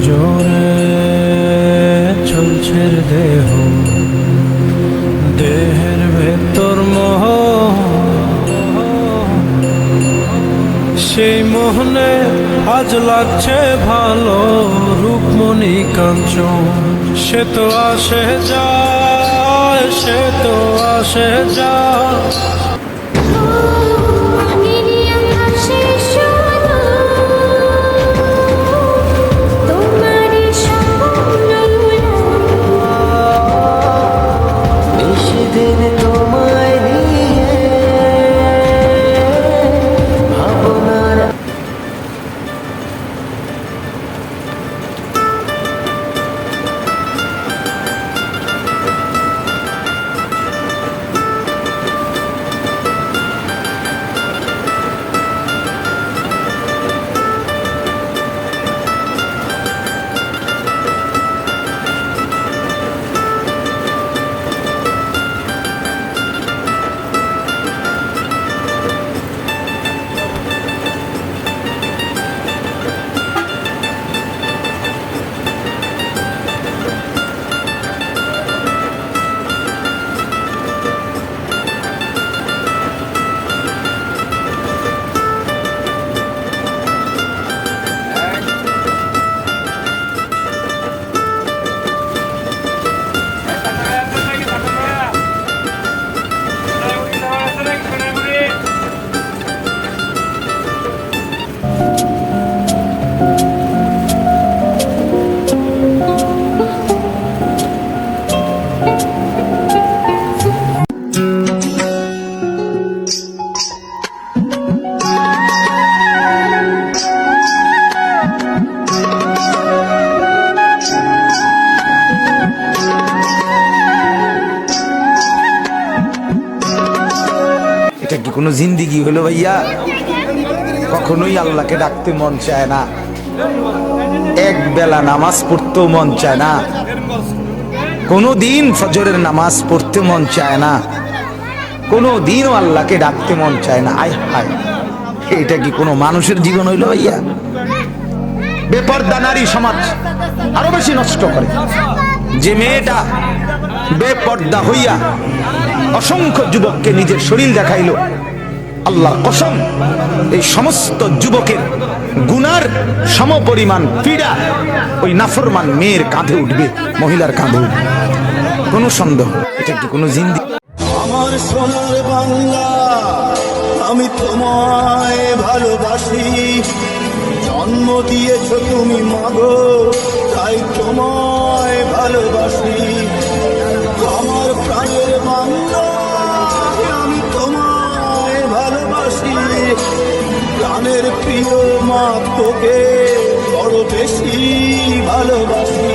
জোরে চলছে দেহ, দেহের ভেতর মোহ, সেই মোহনে আজ লাগছে ভালো। রূপমণি কাঞ্চন সে তো আসে যায়, সে তো আসে যায়। এটা কি কোনো জিন্দিগি হলো ভাইয়া? কখনোই আল্লাহকে ডাকতে মন চায় না, এক বেলা নামাজ পড়তেও মন চায় না, কোনো দিন ফজরের নামাজ পড়তে মন চায় না, কোনো দিনও আল্লাহকে ডাকতে মন চায় না। আয় হায়, এটা কি কোনো মানুষের জীবন হইলো ভাইয়া? বেপর্দা নারী সমাজ আরো বেশি নষ্ট করে। যে মেয়েটা বেপর্দা হইয়া অসংখ্য যুবককে নিজের শরীর দেখাইলো, আল্লাহর কসম এই সমস্ত যুবকের গুনার সমপরিমাণ পীড়া ওই নাফরমান মেয়ের কাঁধে উঠবে, মহিলার কাঁধে উঠবে, কোনো সন্দেহ। এটা কি কোনো জিন্দেগি? আমার সোনার বাংলা, আমি তোমায় ভালোবাসি। জন্ম দিয়েছ তুমি মাগো, তাই তোমায় ভালোবাসি। আমার প্রাণের বাংলা, আমি তোমায় ভালোবাসি। প্রাণের প্রিয় মা, তোকে বড় বেশি ভালোবাসি।